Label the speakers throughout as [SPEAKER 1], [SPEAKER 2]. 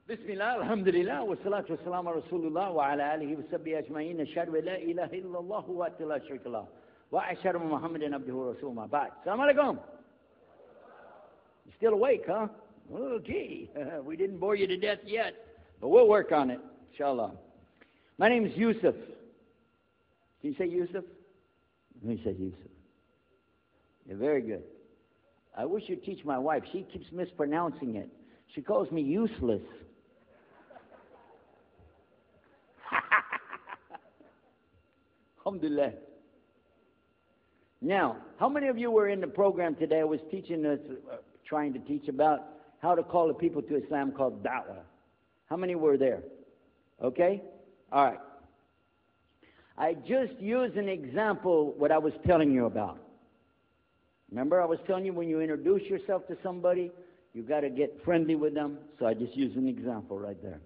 [SPEAKER 1] بسم الله الحمد لله والصلاة والسلام على رسول الله وعلى آله وصحبه أجمعين أشهد أن لا إله إلا الله وحده لا شريك له وأشهد أن محمدا عبده ورسوله ما بعد. Assalamu alaikum. You still awake, huh? Okay. We didn't bore you to death yet, but we'll work on it, inshallah. My name is Yusuf. Can you say Yusuf? Let me say Yusuf. You're very good. I wish you'd teach my wife. She keeps mispronouncing it. She calls me useless. Alhamdulillah. Now, how many of you were in the program today? I was teaching us, trying to teach about how to call the people to Islam called da'wah. How many were there? Okay? All right. I just used an example what I was telling you about. Remember I was telling you when you introduce yourself to somebody, you got to get friendly with them. So I just used an example right there.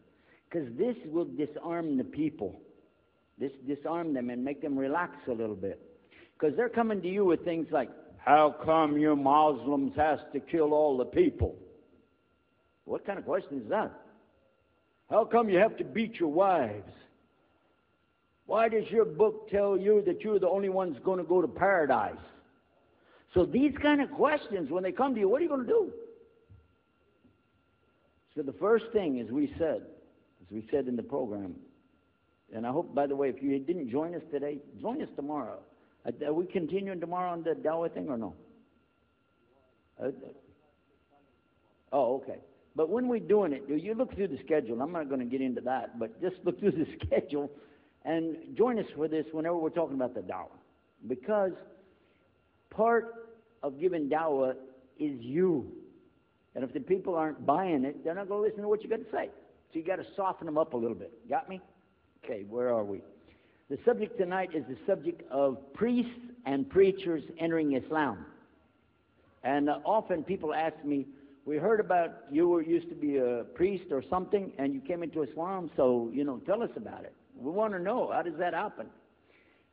[SPEAKER 1] Because this will disarm the people. This disarm them and make them relax a little bit. Because they're coming to you with things like, how come you Muslims has to kill all the people? What kind of question is that? How come you have to beat your wives? Why does your book tell you that you're the only ones going to go to paradise? So these kind of questions, when they come to you, what are you going to do? So the first thing, as we said in the program, and I hope, by the way, if you didn't join us today, join us tomorrow. Are we continuing tomorrow on the Dawah thing or no? Oh, okay. But when we're doing it, you look through the schedule. I'm not going to get into that, but just look through the schedule and join us for this whenever we're talking about the Dawah. Because part of giving Dawah is you. And if the people aren't buying it, they're not going to listen to what you got to say. So you got to soften them up a little bit. Got me? Okay, where are we? The subject tonight is the subject of priests and preachers entering Islam. And often people ask me, we heard about you used to be a priest or something, and you came into Islam, so, tell us about it. We want to know, how does that happen?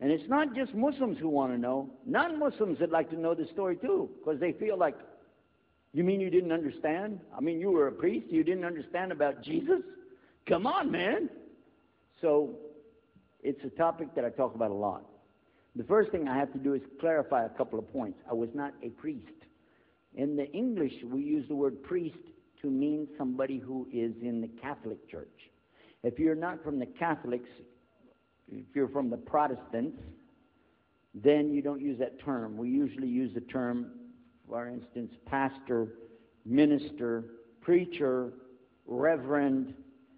[SPEAKER 1] And it's not just Muslims who want to know. Non-Muslims would like to know the story too, because they feel like, you mean you didn't understand? I mean, you were a priest, you didn't understand about Jesus? Come on, man. So it's a topic that I talk about a lot. The first thing I have to do is clarify a couple of points. I was not a priest. In the English, we use the word priest to mean somebody who is in the Catholic Church. If you're not from the Catholics, if you're from the Protestants, then you don't use that term. We usually use the term, for instance, pastor, minister, preacher, reverend,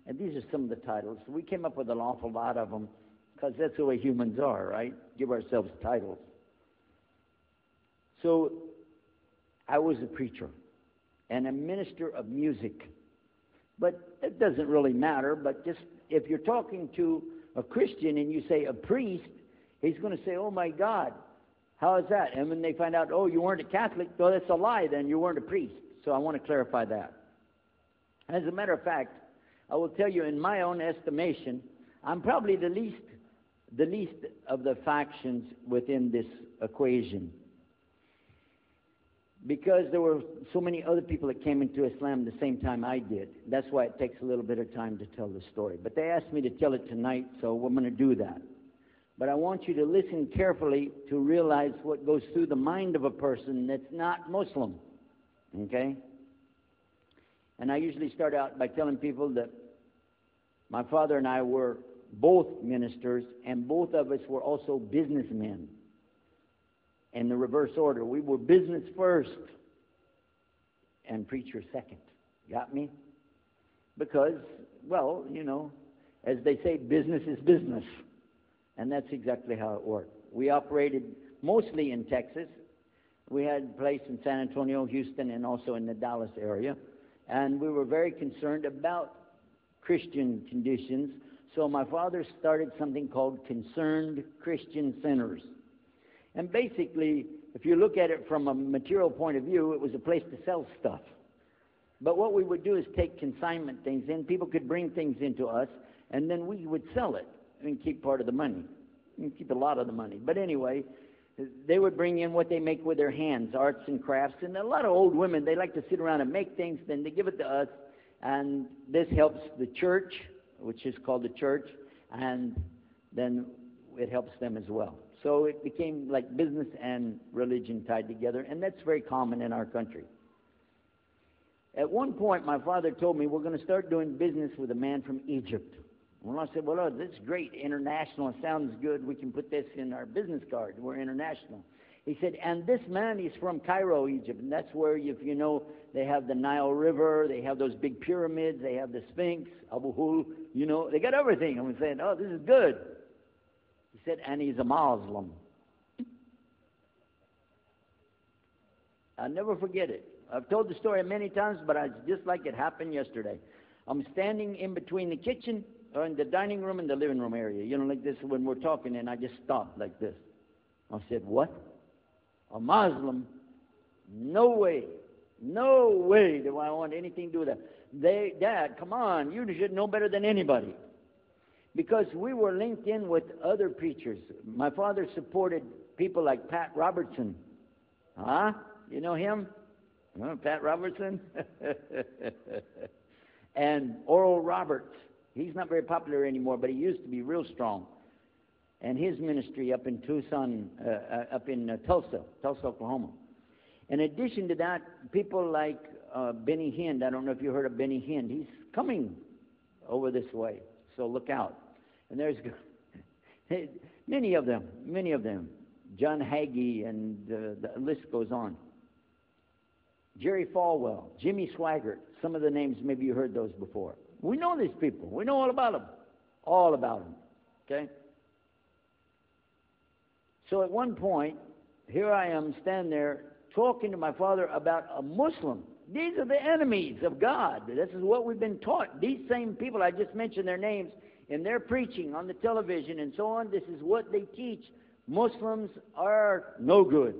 [SPEAKER 1] and these are some of the titles. We came up with an awful lot of them because that's the way humans are, right? Give ourselves titles. So I was a preacher and a minister of music. But it doesn't really matter, but just if you're talking to a Christian and you say a priest, he's going to say, oh my God, how is that? And when they find out, oh, you weren't a Catholic, well, that's a lie, then you weren't a priest. So I want to clarify that. As a matter of fact, I will tell you, in my own estimation, I'm probably the least of the factions within this equation. Because there were so many other people that came into Islam the same time I did. That's why it takes a little bit of time to tell the story. But they asked me to tell it tonight, so we're going to do that. But I want you to listen carefully to realize what goes through the mind of a person that's not Muslim. Okay? And I usually start out by telling people that my father and I were both ministers, and both of us were also businessmen. In the reverse order. We were business first and preacher second. Got me? Because, well, as they say, business is business. And that's exactly how it worked. We operated mostly in Texas. We had a place in San Antonio, Houston, and also in the Dallas area. And we were very concerned about Christian conditions. So my father started something called Concerned Christian Centers. And basically, if you look at it from a material point of view, it was a place to sell stuff. But what we would do is take consignment things in. People could bring things into us, and then we would sell it and keep part of the money. And keep a lot of the money. But anyway, they would bring in what they make with their hands, arts and crafts. And a lot of old women, they like to sit around and make things, then they give it to us, And this helps the church, which is called the church, and then it helps them as well. So it became like business and religion tied together, and that's very common in our country. At one point, my father told me, we're going to start doing business with a man from Egypt. Well, I said, well, this is great. International. It sounds good. We can put this in our business card. We're international. He said, and this man is from Cairo, Egypt. And that's where, if you know, they have the Nile River. They have those big pyramids. They have the Sphinx, Abu Hul. You know, they got everything. I'm saying, oh, this is good. He said, and he's a Muslim. I'll never forget it. I've told the story many times, but it's just like it happened yesterday. I'm standing in between the kitchen, or in the dining room and the living room area, you know, like this when we're talking, and I just stopped like this. I said, what? A Muslim? No way. No way do I want anything to do with that. Dad, come on, you should know better than anybody. Because we were linked in with other preachers. My father supported people like Pat Robertson. Huh? You know him? Pat Robertson? And Oral Roberts. He's not very popular anymore, but he used to be real strong. And his ministry up in Tucson, Tulsa, Oklahoma. In addition to that, people like Benny Hinn. I don't know if you heard of Benny Hinn. He's coming over this way, so look out. And there's many of them. John Hagee, and the list goes on. Jerry Falwell, Jimmy Swaggart. Some of the names, maybe you heard those before. We know these people. We know all about them. All about them. Okay? So at one point, here I am standing there talking to my father about a Muslim. These are the enemies of God. This is what we've been taught. These same people, I just mentioned their names, in their preaching on the television and so on, this is what they teach. Muslims are no good.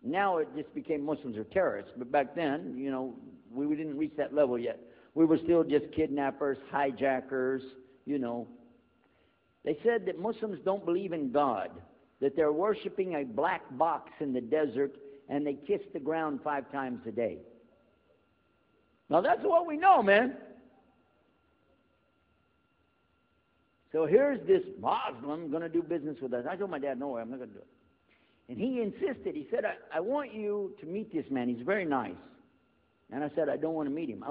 [SPEAKER 1] Now it just became Muslims are terrorists. But back then, you know, we didn't reach that level yet. We were still just kidnappers, hijackers, you know. They said that Muslims don't believe in God, that they're worshiping a black box in the desert, and they kiss the ground 5 times a day. Now that's what we know, man. So here's this Muslim going to do business with us. I told my dad, no way, I'm not going to do it. And he insisted. He said, I want you to meet this man. He's very nice. And I said, I don't want to meet him.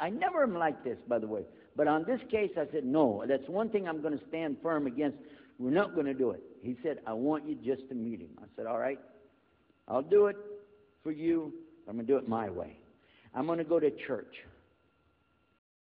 [SPEAKER 1] I never am like this, by the way. But on this case, I said, no, that's one thing I'm going to stand firm against. We're not going to do it. He said, I want you just to meet him. I said, all right, I'll do it for you. I'm going to do it my way. I'm going to go to church.